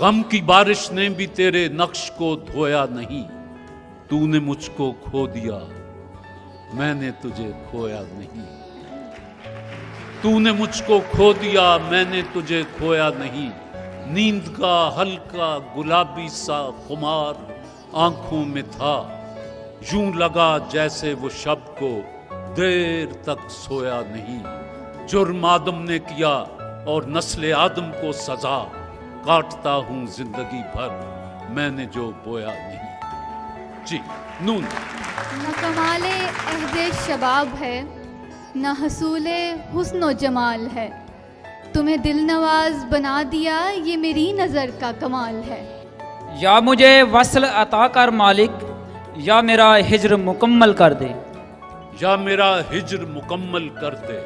गम की बारिश ने भी तेरे नक्श को धोया नहीं, तूने मुझको खो दिया, मैंने तुझे खोया नहीं। तूने मुझको खो दिया, मैंने तुझे खोया नहीं। नींद का हल्का गुलाबी सा खुमार आंखों में था, यूं लगा जैसे वो शब को देर तक सोया नहीं। जुर्म आदम ने किया और नस्ल आदम को सजा, काटता हूं जिंदगी भर मैंने जो बोया नहीं। जी नून। न कमाले अहदे शबाब है, न हसूले हुस्न जमाल है, तुम्हें दिल नवाज बना दिया ये मेरी नज़र का कमाल है। या मुझे वस्ल अता कर मालिक, या मेरा हिज्र मुकम्मल कर दे। या मेरा हिज्र मुकम्मल कर दे।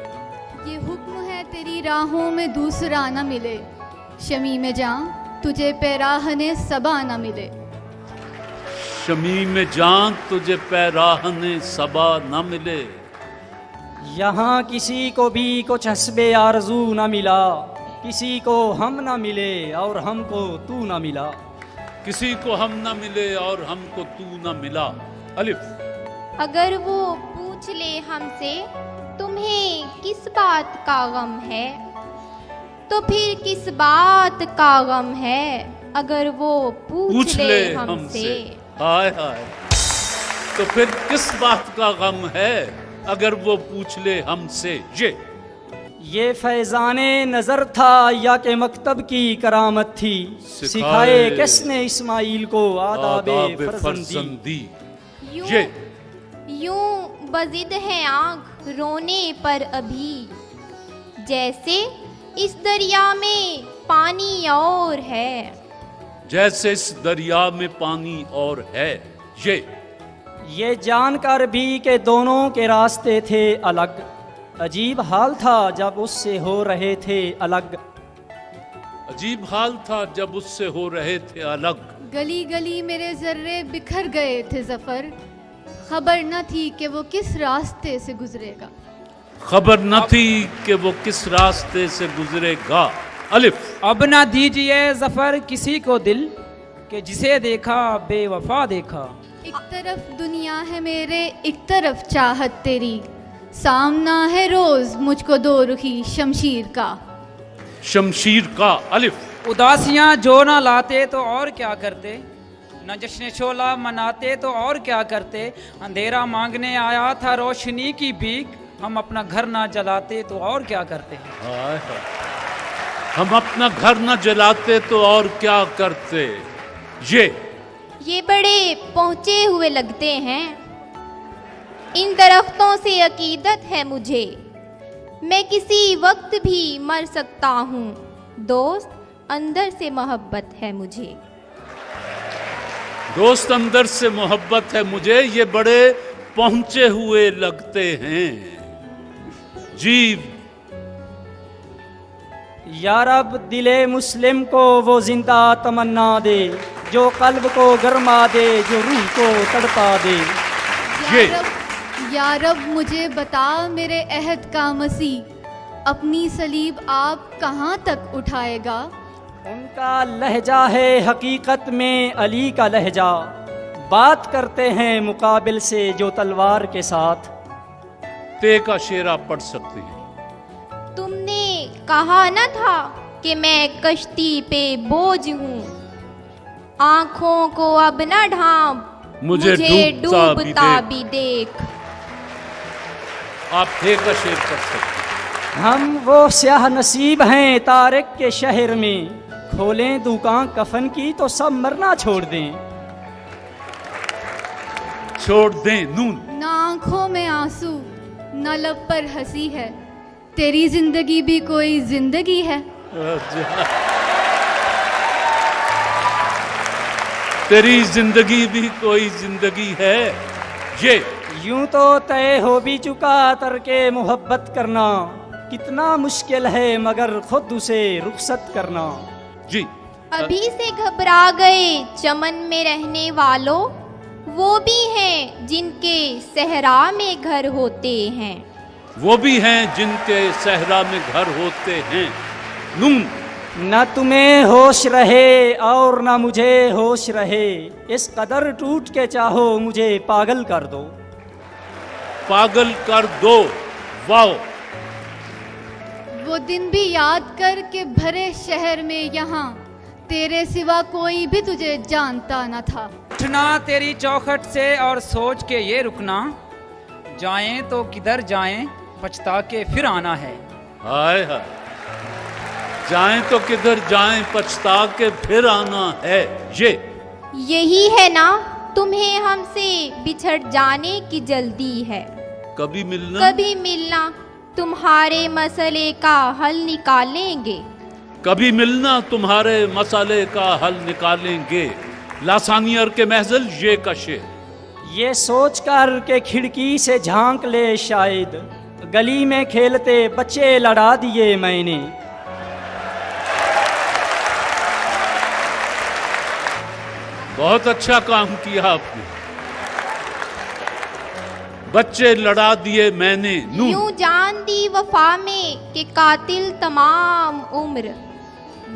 ये हुक्म है तेरी राहों में दूसरा न मिले, शमी में जान तुझे पैराहने सबा न मिले। शमी में जान तुझे पैराहने सबा न मिले। यहाँ किसी को भी कुछ हस्बे आरजू न मिला, किसी को हम न मिले और हमको तू न मिला। किसी को हम न मिले और हमको तू न मिला। अलिफ। अगर वो पूछ ले हमसे तुम्हें किस बात का गम है, तो फिर किस बात का गम है। अगर वो पूछ ले हमसे। हाय हाय। तो फिर किस बात का गम है अगर वो पूछ ले हमसे। ये फैजाने नजर था या के मकतब की करामत थी, सिखाए किसने इस्माइल को आदाबे फर्जंदी। यूं बजिद है आँख रोने पर अभी, जैसे इस दरिया में पानी और है। जैसे इस दरिया में पानी और है। ये जानकर भी कि दोनों के रास्ते थे अलग, अजीब हाल था जब उससे हो रहे थे अलग। अजीब हाल था जब उससे हो रहे थे अलग। गली गली मेरे जर्रे बिखर गए थे जफर, खबर न थी कि वो किस रास्ते से गुजरेगा। खबर न थी कि वो किस रास्ते से गुजरेगा। अलिफ। अब ना दीजिए जफर किसी को दिल, कि जिसे देखा बेवफा देखा। एक तरफ दुनिया है मेरे, एक तरफ चाहत तेरी, सामना है रोज मुझको दो रुखी शमशीर का। शमशीर का। अलिफ। उदासियां जो ना लाते तो और क्या करते, न जश्न शोला मनाते तो और क्या करते। अंधेरा मांगने आया था रोशनी की भीख, हम अपना घर ना जलाते तो और क्या करते। हाय हाय। हम अपना घर न जलाते तो और क्या करते। ये बड़े पहुँचे हुए लगते हैं, इन दरख्तों से अकीदत है मुझे, मैं किसी वक्त भी मर सकता हूँ, दोस्त अंदर से मोहब्बत है मुझे। दोस्त अंदर से मोहब्बत है मुझे, ये बड़े पहुंचे हुए लगते हैं। जीव। या रब दिले मुस्लिम को वो जिंदा तमन्ना दे, जो कल्ब को गरमा दे, जो रूह को तड़पा दे। या रब मुझे बता मेरे अहद का मसीह, अपनी सलीब आप कहाँ तक उठाएगा। उनका लहजा है हकीकत में अली का लहजा, बात करते हैं मुकाबिल से जो तलवार के साथ। ते का शेरा पढ़ सकते हैं। तुमने कहा न था कि मैं कश्ती पे बोझ हूँ, आँखों को अब न ढांप, मुझे डूबता भी देख। आप थे का शेर पढ़ सकते हैं। हम वो स्याह नसीब हैं तारिक के शहर में, खोलें दुकान कफन की तो सब मरना छोड़ दें। छोड़ दें। नून। न आंखों में आंसू न लब पर हंसी है, तेरी जिंदगी भी कोई जिंदगी है। तेरी जिंदगी भी कोई जिंदगी है। यूं तो तय हो भी चुका तरके मोहब्बत करना, कितना मुश्किल है मगर खुद उसे रुखसत करना। जी। अभी से घबरा गए चमन में रहने वालों, वो भी हैं जिनके सहरा में घर होते हैं। वो भी हैं जिनके सहरा में घर होते हैं। नून। न तुम्हें होश रहे और न मुझे होश रहे, इस कदर टूट के चाहो मुझे पागल कर दो। पागल कर दो। वाह। वो दिन भी याद कर के भरे शहर में यहाँ तेरे सिवा कोई भी तुझे जानता न था। उठना तेरी चौखट से और सोच के ये रुकना, जाएं तो किधर जाएं पछता के फिर आना है। हाय हाय, जाएं तो किधर जाएं पछता के फिर आना है। यही है ना तुम्हें हमसे बिछड़ जाने की जल्दी है। कभी मिलना, कभी मिलना तुम्हारे मसले का हल निकालेंगे। कभी मिलना तुम्हारे मसाले का हल निकालेंगे। लासानियर के महजल ये का शेर। ये सोच कर के खिड़की से झांक ले शायद, गली में खेलते बच्चे लड़ा दिए मैंने। बहुत अच्छा काम किया आपने, बच्चे लड़ा दिए मैंने। नून। यूं जान दी वफा में कि कातिल तमाम उम्र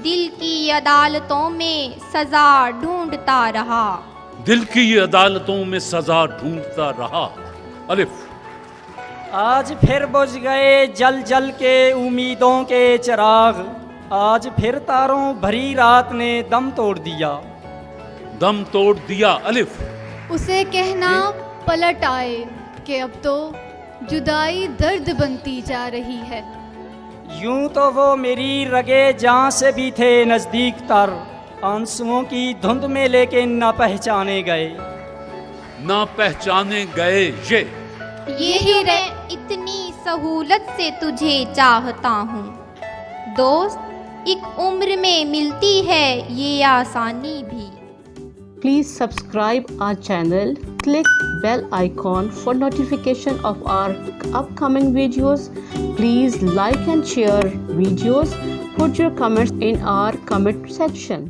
दिल की अदालतों में सजा ढूंढता रहा। दिल की अदालतों में सजा ढूंढता रहा। अलिफ। आज फिर बुझ गए जल जल के उम्मीदों के चिराग, आज फिर तारों भरी रात ने दम तोड़ दिया। दम तोड़ दिया। अलिफ। उसे कहना पलट आए कि अब तो जुदाई दर्द बनती जा रही है। यूं तो वो मेरी रगे जान से भी थे नजदीक तर, आंसुओं की धुंध में लेकिन न पहचाने गए। ना पहचाने गए। यही मैं इतनी सहूलत से तुझे चाहता हूँ दोस्त, एक उम्र में मिलती है ये आसानी भी। Please subscribe our channel, click bell icon for notification of our upcoming videos. Please like and share videos. Put your comments in our comment section.